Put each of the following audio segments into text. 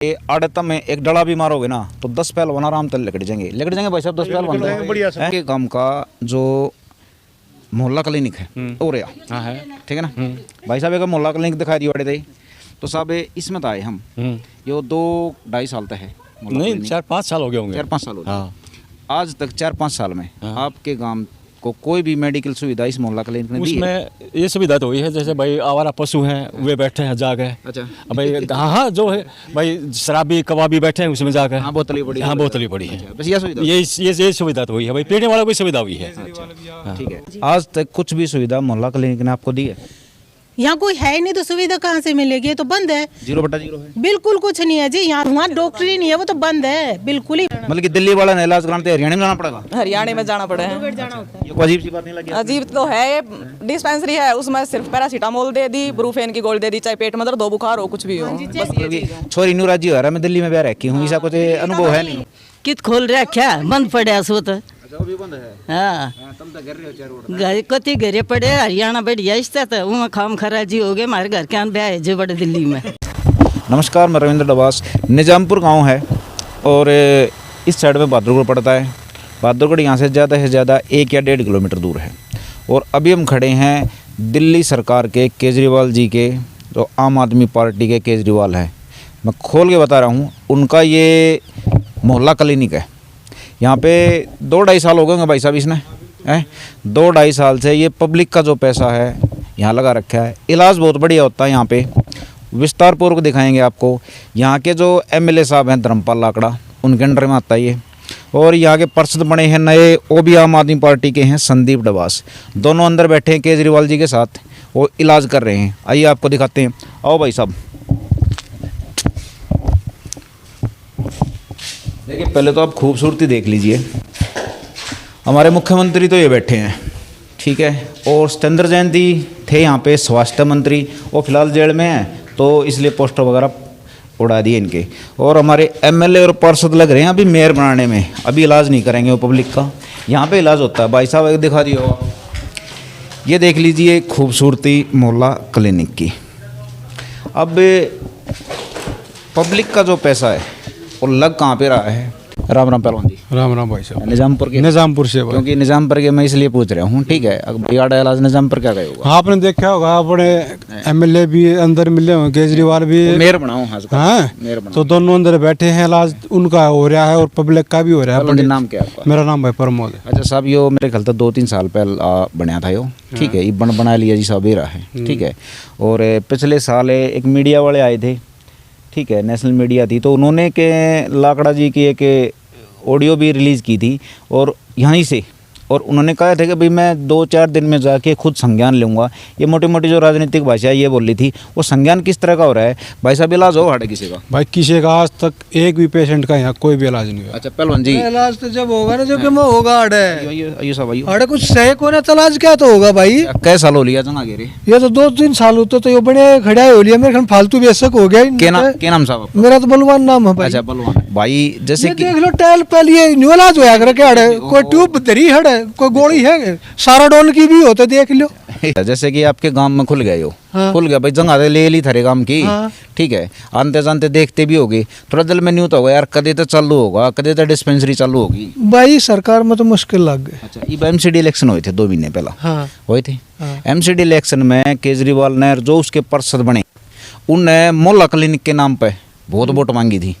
ये आड़ता में एक डला भी मारोगे ना तो 10 पहलवान आराम से लेकर जाएंगे भाई साहब, 10 पहलवान के काम का जो मोहल्ला क्लिनिक है हो रहा है, ठीक है ना भाई साहब। एक मोहल्ला क्लिनिक दिखाई दी वाड़े थे तो साहब इसमें तो आए हम ये 2-2.5 साल तक है, नहीं 4-5 साल हो गए होंगे, 4-5 साल हो गए। हाँ। आज तक 4-5 साल में आपके गांव को कोई भी मेडिकल सुविधा इस मोहल्ला क्लिनिक ने दी है? उसमें ये सुविधा तो हुई है, जैसे भाई आवारा पशु हैं वे बैठे हैं जाके, अच्छा भाई हाँ जो है भाई शराबी कबाबी बैठे हैं उसमें जाकर, हाँ बोतली पड़ी, हाँ बोतली पड़ी है, बस ये सुविधा, ये सुविधा तो हुई है भाई, पीने वालों की सुविधा हुई है। ठीक है। आज तक कुछ भी सुविधा मोहल्ला क्लिनिक ने आपको दी है? यहाँ कोई है ही नहीं तो सुविधा कहाँ से मिलेगी, ये तो बंद है, 0/0 है, बिल्कुल कुछ नहीं है जी। यहाँ डॉक्टर ही नहीं है, वो तो बंद है बिल्कुल ही। मतलब कि दिल्ली वाला ने इलाज कराते हरियाणा में जाना पड़ेगा? हरियाणा में जाना पड़े है। ये कोई अजीब सी बात नहीं लगी? अजीब तो है, ये डिस्पेंसरी है उसमें सिर्फ पैरासीटामोल दे दी, ब्रूफेन की गोली दे दी, चाहे पेट में दर्द हो बुखार हो कुछ भी हो, बस ये चीज़ है। छोरी न्यू राज्य हो रहा है, मैं दिल्ली में भी रखी हूँ, ऐसा कुछ अनुभव है नहीं? कित खोल रखा बंद पड़े सो तो भी बंद है। हाँ तुम तो घर रहे हो चार रोड घर कति घरे पड़े हरियाणा बढ़िया इसता तो वहाँ खाम खराजी हो गए हमारे घर के यहाँ ब्याह है जो बड़े दिल्ली में। नमस्कार, मैं रविंद्र डबास। निजामपुर गांव है और इस साइड में बहादुरगढ़ पड़ता है। बहादुरगढ़ यहाँ से ज़्यादा 1 या 1.5 किलोमीटर दूर है। और अभी हम खड़े हैं दिल्ली सरकार के केजरीवाल जी के, जो आम आदमी पार्टी के केजरीवाल हैं, मैं खोल के बता रहा हूँ, उनका ये मोहल्ला क्लिनिक है। यहाँ पे 2-2.5 साल हो गए भाई साहब इसने, 2-2.5 साल से ये पब्लिक का जो पैसा है यहाँ लगा रखा है। इलाज बहुत बढ़िया होता है यहाँ पे, विस्तार पूर्वक दिखाएंगे आपको। यहाँ के जो MLA साहब हैं धर्मपाल लाकड़ा, उनके अंडर में आता है ये। और यहाँ के पार्षद बने हैं नए, वो भी आम आदमी पार्टी के हैं, संदीप डबास। दोनों अंदर बैठे हैं केजरीवाल जी के साथ, वो इलाज कर रहे हैं। आइए आपको दिखाते हैं, आओ भाई साहब। देखिए पहले तो आप खूबसूरती देख लीजिए। हमारे मुख्यमंत्री तो ये बैठे हैं, ठीक है, और सत्येंद्र जैन जी थे यहाँ पे स्वास्थ्य मंत्री, वो फिलहाल जेल में हैं तो इसलिए पोस्टर वगैरह उड़ा दिए इनके। और हमारे MLA और पार्षद लग रहे हैं अभी मेयर बनाने में, अभी इलाज नहीं करेंगे वो पब्लिक का, यहाँ पे इलाज होता है। भाई साहब एक दिखा दियो, ये देख लीजिए खूबसूरती मोहल्ला क्लिनिक की। अब पब्लिक का जो पैसा है वो लग कहाँ पे रहा है? राम राम पहलवान जी। राम राम भाई साहब। निजामपुर से भाई। क्योंकि निजामपुर के मैं इसलिए पूछ रहा हूँ, ठीक है। अब भैया इलाज निजामपुर क्या गए होगा? आपने देखा होगा, अपने MLA भी अंदर मिले होंगे, केजरीवाल भी मेयर बनाओ। हाँ, तो दोनों अंदर बैठे हैं, इलाज उनका हो रहा है और पब्लिक का भी हो रहा है। नाम क्या है? मेरा नाम भाई प्रमोद है। अच्छा साहब, यो मेरे ख्याल 2-3 साल पहले बनया था यो, ठीक है, ये बना लिया जी साहब रहा है, ठीक है। और पिछले साल एक मीडिया वाले आए थे, ठीक है, नेशनल मीडिया थी, तो उन्होंने के लाकड़ा जी की एक ऑडियो भी रिलीज़ की थी और यहीं से, और उन्होंने कहा था कि भाई मैं 2-4 दिन में जाके खुद संज्ञान लूँगा। ये मोटी मोटी जो राजनीतिक भाषा ये बोल रही थी, वो संज्ञान किस तरह का हो रहा है? भाई साहब इलाज हो हाड़े किसी का? भाई किसी का आज तक एक भी पेशेंट का यहाँ कोई भी इलाज नहीं हुआ। अच्छा पहलवान जी, इलाज तो जब होगा ना, जब मैं होगा आइयो साहब आइयो। अरे कुछ सही को ना, इलाज क्या तो होगा भाई। कै साल हो लिया जंगा गिरे? ये तो 2-3 साल होते तो ये बड़े खड़ा हो लिया मेरे ख्याल, फालतू बेशक हो गया। क्या नाम साहब? मेरा तो बलवान नाम है भाई। अच्छा बलवान भाई, जैसे कि देख लो टैल पहले न्यू इलाज होया करे क्या है, कोई ट्यूब धरी है, कोई गोली है, सारा डोन की भी होता देख लो। जैसे कि आपके गांव में खुल गए हो, हाँ। खुल गया भाई, जंगा ले ली थारे गांव की, हाँ। ठीक है, आनते जानते देखते भी होगे, थोड़ा दिल में न्यू तो होगा यार, कदे तो चालू होगा, कदे तो डिस्पेंसरी चालू होगी। भाई सरकार में तो मुश्किल लग गई। अच्छा, ये MCD इलेक्शन हुए थे 2 महीने पहला, हाँ। हुए थे। हाँ। MCD इलेक्शन में केजरीवाल ने जो उसके पार्षद बने, उनने मोहल्ला क्लिनिक के नाम पे बहुत वोट मांगी थी,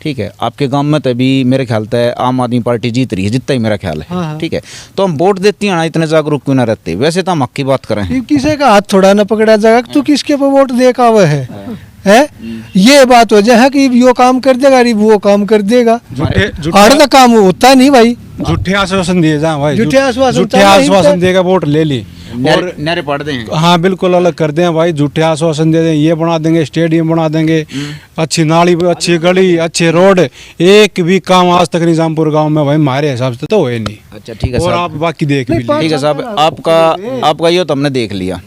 ठीक है। आपके गांव में तभी मेरे ख्याल से आम आदमी पार्टी जीत रही है, जितना ही मेरा ख्याल है, हाँ। ठीक है। तो हम वोट देती हैं ना, इतने जागरूक क्यों ना रहते? वैसे तो हम हक की बात करें, किसी का हाथ थोड़ा ना पकड़ा जाएगा, तू किसके पे वोट देख आवे है? ये बात हो जाए कि यो काम कर देगा, वो काम कर देगा, आड़े का काम होता नहीं भाई। झूठे आश्वासन दिए जा भाई, झूठे आश्वासन देगा, वोट ले ली और नहरे पड़ दें। हाँ बिल्कुल अलग कर दें भाई, झूठे आश्वासन दे दें, ये बना देंगे, स्टेडियम बना देंगे, अच्छी नाली, अच्छी गली, अच्छे रोड, एक भी काम आज तक निजामपुर गांव में भाई हमारे हिसाब से तो हुए नहीं। अच्छा ठीक है और साहब, आप बाकी देख भी लीजिए। ठीक है साहब, आपका ये तो हमने देख लिया,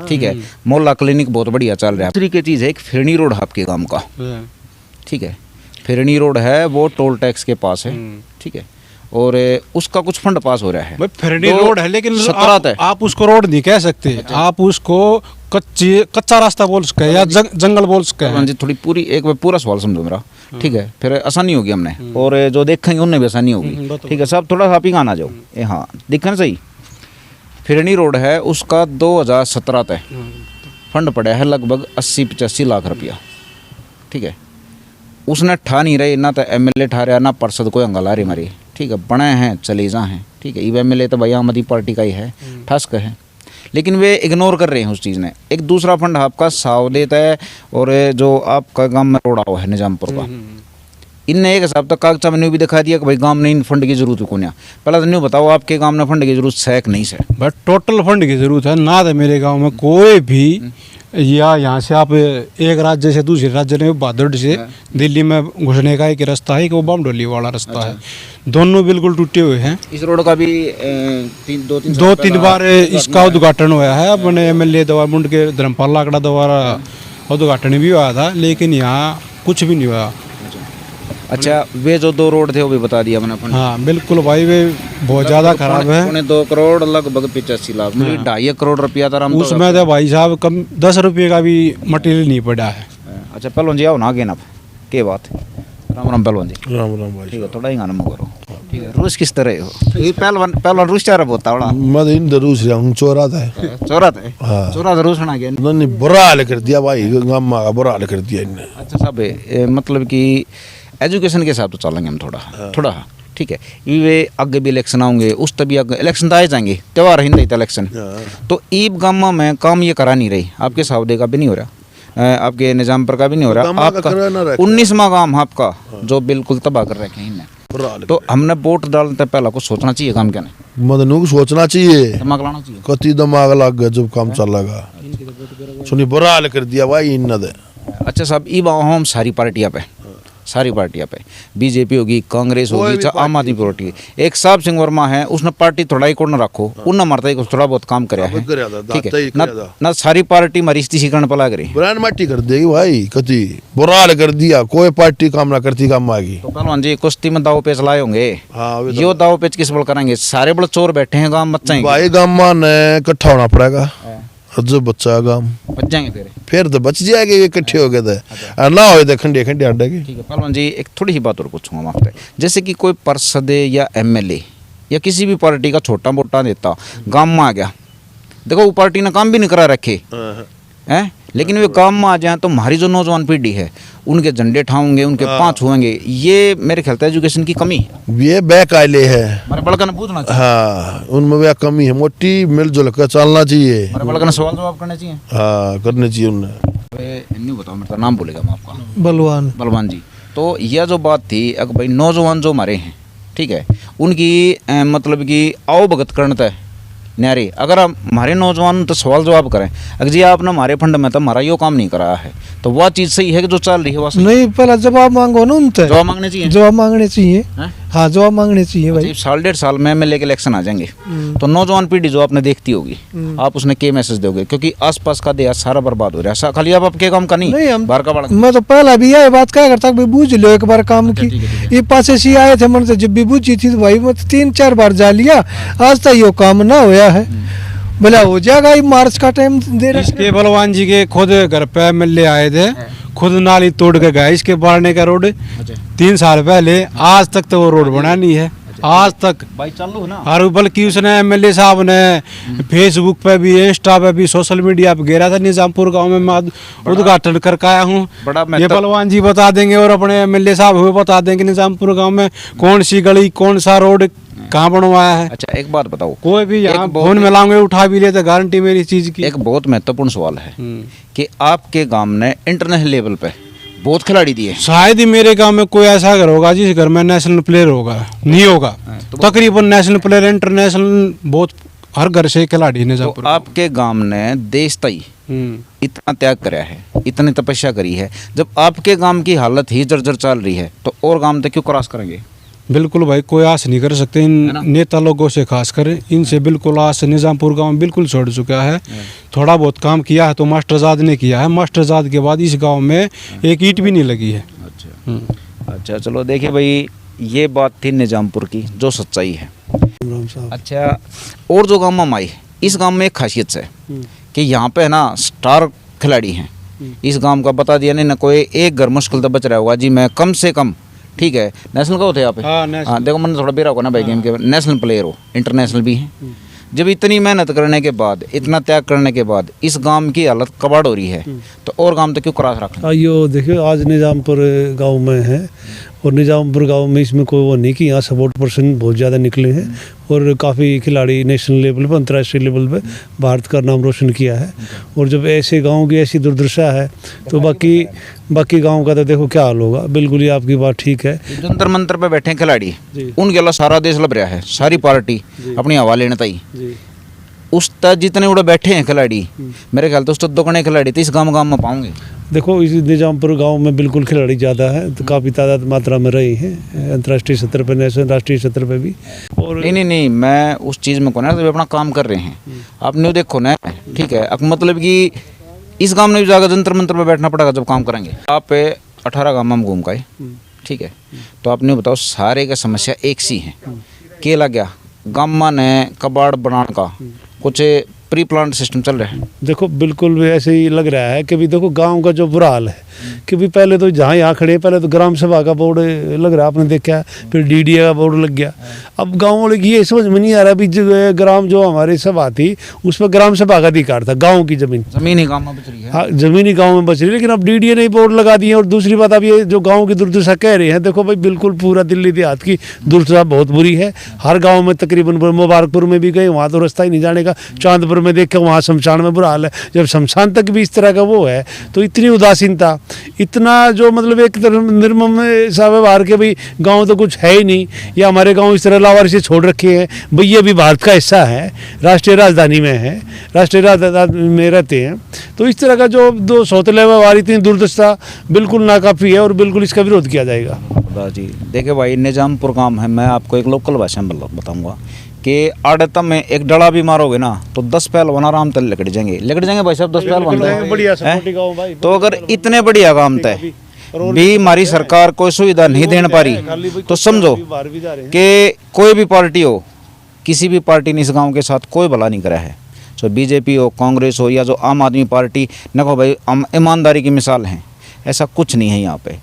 ठीक है। मोहल्ला क्लिनिक बहुत बढ़िया चल रहा है। दूसरी की चीज़ है, एक फिरनी रोड है आपके गांव का, ठीक है, फिरनी रोड है, वो टोल टैक्स के पास है, ठीक है। और उसका कुछ फंड पास हो रहा है भाई, फिरनी रोड है लेकिन आप आप उसको रोड नहीं कह सकते। आप उसको कच्चा रास्ता बोल सकते हैं या जंगल बोल सकते हाँ हैं। जी, थोड़ी पूरी एक बार पूरा सवाल समझो मेरा, ठीक है, फिर आसानी होगी हमने, और जो देखेंगे उनने भी आसानी होगी, ठीक है। सब थोड़ा आप ही गाना जाओ, ये हाँ दिखना सही। फिरनी रोड है, उसका 2017 तक फंड पड़ा है लगभग 80-85 लाख रुपया, ठीक है। उसने ठा नहीं रहे, ना तो MLA ठा रहा, ना पार्षद कोई अंगला रही मारी, ठीक है। बने हैं चले जा हैं, ठीक है। ये MLA तो भाई आम आदमी पार्टी का ही है, ठस्क है, लेकिन वे इग्नोर कर रहे हैं उस चीज़ ने। एक दूसरा फंड आपका सावलेत है, और जो आपका गांव में रोड़ा हुआ है निजामपुर का, इनने एक हिसाब तक कागजा में भी दिखा दिया कि भाई गांव में इन फंड की जरूरत है। कोन्या पहले तो नहीं बताओ आपके गांव में फंड की जरूरत है कि नहीं है? बट टोटल फंड की जरूरत है ना, तो मेरे गांव में कोई भी, या यहाँ से आप एक राज्य से दूसरे राज्य में भादड़ से दिल्ली में घुसने का एक रास्ता है कि वो बमडोली वाला रास्ता है, दोनों बिल्कुल टूटे हुए हैं। इस रोड का भी दो तीन बार इसका उद्घाटन हुआ है अपने MLA द्वारा, मुंड के धर्मपाल लाकड़ा द्वारा उद्घाटन भी हुआ था, लेकिन यहाँ कुछ भी नहीं हुआ। अच्छा, वे जो 2 रोड थे वो भी बता दिया मैंने फंड। हाँ बिल्कुल भाई, वे बहुत ज़्यादा खराब है। 2 करोड़ लगभग 85 लाख, मतलब 2.5 करोड़ रुपया था। उसमें तो भाई साहब कम 10 रुपये का भी मटेरियल नहीं पड़ा है। अच्छा पहलवान जी आओ ना आगे ना, क्या बात है? राम राम पहलवान जी। राम राम भाई। ठीक है, थोड़ा ही गाना में करो, ठीक है। रूस किस तरह हो? ये पहलवान रूस चाह रहा होता बड़ा। मैं तो इन रूस रहा हूँ, चोरा था। चोरा था? हाँ। चोरा था रूस ना गया? नहीं, बुरा हाल कर दिया भाई, गामा का बुरा हाल कर दिया इनने। अच्छा साहब, मतलब कि एजुकेशन के हिसाब से चलेंगे हम थोड़ा, ठीक है। ये आगे भी इलेक्शन आएंगे, उस तभी आगे इलेक्शन तो आए जाएंगे, त्यौहार ही नहीं था इलेक्शन। तो ईब गामा में काम ये करा नहीं रही, आपके सावदे का भी नहीं हो रहा, आपके निजामपुर का भी नहीं हो रहा, आपका 19वां गांव आपका जो बिल्कुल तबाह कर रखे हैं इनने। तो हमने वोट डालने पहला कुछ सोचना चाहिए काम क्या नहीं? मदनू को सोचना चाहिए, दिमाग लाना चाहिए। कति दिमाग लग गया जब काम चलेगा। सुनी बुरा हाल कर दिया भाई इनने। अच्छा साहब, ईब हम सारी पार्टियाँ पे बीजेपी होगी, कांग्रेस होगी, चाहे आम आदमी पार्टी। एक साहब सिंह वर्मा है, उसने पार्टी थोड़ा ही कोड न रखो, उन मरता ही थोड़ा बहुत काम कराया है, ठीक है ना। सारी पार्टी मरी इस्तीकरण पर लग रही, ब्रांड माटी कर देगी भाई, कति बुरा हाल कर दिया। कोई पार्टी काम ना करती, काम आगी। तो पहलवान जी कुश्ती में दाव पेच लाए होंगे, यो दाव पेच किस बल करेंगे? सारे बड़े चोर बैठे हैं गांव, बच्चे भाई गाँव में इकट्ठा होना पड़ेगा, जो बच्चा गाँव बच जाएंगे फिर तो बच जाएंगे, इकट्ठे हो गए थे ना हो खंडे खंडे अड्डे। ठीक है पहलवान जी, एक थोड़ी सी बात और पूछूंगा मैं आपसे। जैसे कि कोई पार्षद या MLA या किसी भी पार्टी का छोटा मोटा नेता गांव में आ गया, देखो वो पार्टी ने काम भी नहीं करा रखे हैं, लेकिन वे काम में आ जाए तो हमारी जो नौजवान पीढ़ी है उनके झंडे ठाऊंगे, उनके पाँच हुएंगे। ये मेरे ख्याल से एजुकेशन की कमी, ये बैक आइले है, हमारे बड़का ने पूछना चाहिए। हाँ, उनमें वह कमी है, मोटी मिलजुल कर चलना चाहिए, हमारे बड़का ने सवाल जवाब करना चाहिए। हाँ करने चाहिए उन्हें। नहीं बताओ, मेरा नाम बोलेगा मैं आपका, बलवान जी। तो यह जो बात थी, अगर भाई नौजवान जो हमारे हैं, ठीक है, उनकी मतलब कि आओ भगत करता है न्यारे। अगर हम हमारे नौजवान तो सवाल जवाब करें, अगर जी आपने हमारे फंड में तो हमारा यो काम नहीं कराया है, तो वह चीज़ सही है कि जो चल रही है वह नहीं। पहला जवाब मांगो ना उनसे, जवाब मांगने चाहिए, जवाब मांगने चाहिए। हाँ जवाब मांगने चाहिए भाई। 1.5 साल में MLA के इलेक्शन आ जाएंगे, तो नौजवान पीढ़ी जो आपने देखती होगी, आप उसने क्या मैसेज दोगे? क्योंकि आसपास का देश सारा बर्बाद हो रहा है, खाली आप आपके काम का नहीं हम बाहर का बड़ा। मैं तो पहला भी यह बात क्या करता भाई, बूझ लो एक बार काम की। ये पासे सी आए थे मन से, जब भी बूझी थी तो भाई मैं 3-4 बार जा लिया, आज तक यो काम ना होया है। बोला हो जाएगा, ये मार्च का टाइम दे रहे। इसके बलवान जी के खुद घर पे MLA आए थे, खुद नाली तोड़ के गए इसके बाढ़ने का रोड 3 साल पहले, आज तक तो वो रोड बना नहीं है आज तक भाई चालू है ना। और बल्कि उसने MLA साहब ने फेसबुक पे भी, इंस्टा पे भी, सोशल मीडिया पे घेरा था। निजामपुर गांव में मैं उद्घाटन करके आया हूँ, ये बलवान जी बता देंगे और अपने MLA साहब हुए बता देंगे निजामपुर गांव में कौन सी गली कौन सा रोड कहाँ बनवाया है। अच्छा एक बात बताओ, कोई भी यहाँ फोन में लाऊंगे उठा भी ले तो गारंटी मेरी चीज की। एक बहुत महत्वपूर्ण सवाल है कि आपके गांव ने इंटरनेशनल लेवल पे बहुत खिलाड़ी दिए, शायद ही मेरे गांव में कोई ऐसा घर होगा जिस घर में नेशनल प्लेयर होगा, नहीं होगा। तकरीबन नेशनल प्लेयर, इंटरनेशनल बहुत हर घर से खिलाड़ी ने। तो आपके गांव ने देश तई इतना त्याग कराया है, इतनी तपस्या करी है, जब आपके गांव की हालत ही जर्जर चल रही है तो और गांव तक क्यों क्रॉस करेंगे? बिल्कुल भाई, कोई आस नहीं कर सकते इन नेता लोगों से, खासकर इनसे बिल्कुल आस निजामपुर गांव बिल्कुल छोड़ चुका है। थोड़ा बहुत काम किया है तो मास्टरजाद ने किया है, मास्टरजाद के बाद इस गांव में एक ईंट भी नहीं लगी है। अच्छा चलो देखिए भाई, ये बात थी निजामपुर की जो सच्चाई है। अच्छा, और जो गाँव में आई, इस गांव में एक खासियत है कि यहाँ पे है ना स्टार खिलाड़ी हैं इस गांव का, बता दिया नहीं ना, कोई एक घर मुश्किल तो बच रहा होगा जी। मैं कम से कम, ठीक है, नेशनल का होते यहाँ पे, हाँ देखो मैंने थोड़ा बेरा होगा ना भाई गेम के, नेशनल प्लेयर हो, इंटरनेशनल भी हैं। जब इतनी मेहनत करने के बाद, इतना त्याग करने के बाद इस गांव की हालत कबाड़ हो रही है, तो और गांव तो क्यों क्रास रखना। यो देखियो आज निजामपुर गांव में है, और निजामपुर गांव में इसमें कोई वो नहीं कि यहाँ सपोर्ट पर्सन बहुत ज़्यादा निकले हैं, और काफ़ी खिलाड़ी नेशनल लेवल पर, अंतर्राष्ट्रीय लेवल पर भारत का नाम रोशन किया है। और जब ऐसे गांव की ऐसी दुर्दशा है तो बाकी गांव का तो देखो क्या हाल होगा। बिल्कुल ही आपकी बात ठीक है। जंतर मंतर पे बैठे हैं खिलाड़ी, उनके अलावा सारा देश लब रहा है, सारी पार्टी अपनी हवा लेने तई उस तक जितने उड़े बैठे हैं खिलाड़ी, मेरे ख्याल तो उस तक दुगने खिलाड़ी तो इस गाँव में पाऊंगे। देखो इस निजामपुर गांव में बिल्कुल खिलाड़ी ज़्यादा है, तो काफ़ी तादाद मात्रा में रही हैं अंतर्राष्ट्रीय सत्र पर, नेशनल राष्ट्रीय सत्र पर भी। और नहीं मैं उस चीज़ में को ना, तो अपना काम कर रहे हैं, आप न्यू देखो ना, ठीक है। अब मतलब कि इस गांव में भी जाकर जंतर मंतर पर बैठना पड़ेगा जब काम करेंगे। आप 18 गाँव में घूम गए, ठीक है, तो आप न्यू बताओ सारे का समस्या एक सी है, केला गया गाँव ने कबाड़ बनाने का कुछ प्री प्लान सिस्टम चल रहा है। देखो बिल्कुल भी ऐसे ही लग रहा है कि भी देखो गांव का जो बुरा हाल है कि भी पहले तो जहाँ यहाँ खड़े, पहले तो ग्राम सभा का बोर्ड लग रहा है, आपने देखा, फिर डीडीए का बोर्ड लग गया। अब गाँव वाले की ये समझ में नहीं आ रहा भी ग्राम जो हमारी सभा थी उस पर ग्राम सभा का अधिकार था, गाँव की जमीन ही गाँव में बच रही है, हाँ जमीन ही गाँव में बच रही है, लेकिन अब डीडीए ने बोर्ड लगा दिए। और दूसरी बात अब ये जो गाँव की दुर्दशा कह रहे हैं, देखो भाई बिल्कुल पूरा दिल्ली देहात की दुर्दशा बहुत बुरी है। हर गाँव में तकरीबन, मुबारकपुर में भी गए, वहाँ तो रास्ता ही नहीं जाने का, चांदपुर में देख के वहाँ शमशान में बुरा हाल है। जब शमशान तक भी इस तरह का वो है तो इतनी उदासीनता, इतना जो मतलब एक तरह निर्मम सा व्यवहार के भाई गांव तो कुछ है ही नहीं, या हमारे गांव इस तरह लावारिस से छोड़ रखे हैं भाई, ये भी भारत का हिस्सा है, राष्ट्रीय राजधानी में है, राष्ट्रीय राजधानी में रहते हैं। तो इस तरह का जो दो सौतेला व्यवहार, इतनी दुर्दशा बिल्कुल नाकाफ़ी है और बिल्कुल इसका विरोध किया जाएगा। जी देखिए भाई, निजामपुर गाँव है, मैं आपको एक लोकल भाषा में बताऊँगा कि आड़तम में एक डला भी मारोगे ना तो 10 पहलवान आराम तक लकड़ जाएंगे भाई साहब, 10 पहलवान। तो अगर इतने बढ़िया काम तय भी हमारी सरकार कोई सुविधा नहीं देने पा रही, तो समझो कि कोई भी पार्टी हो, किसी भी पार्टी ने इस गांव के साथ कोई भला नहीं करा है, चाहे बीजेपी हो, कांग्रेस हो, या जो आम आदमी पार्टी, न को भाई ईमानदारी की मिसाल है, ऐसा कुछ नहीं है यहाँ पे।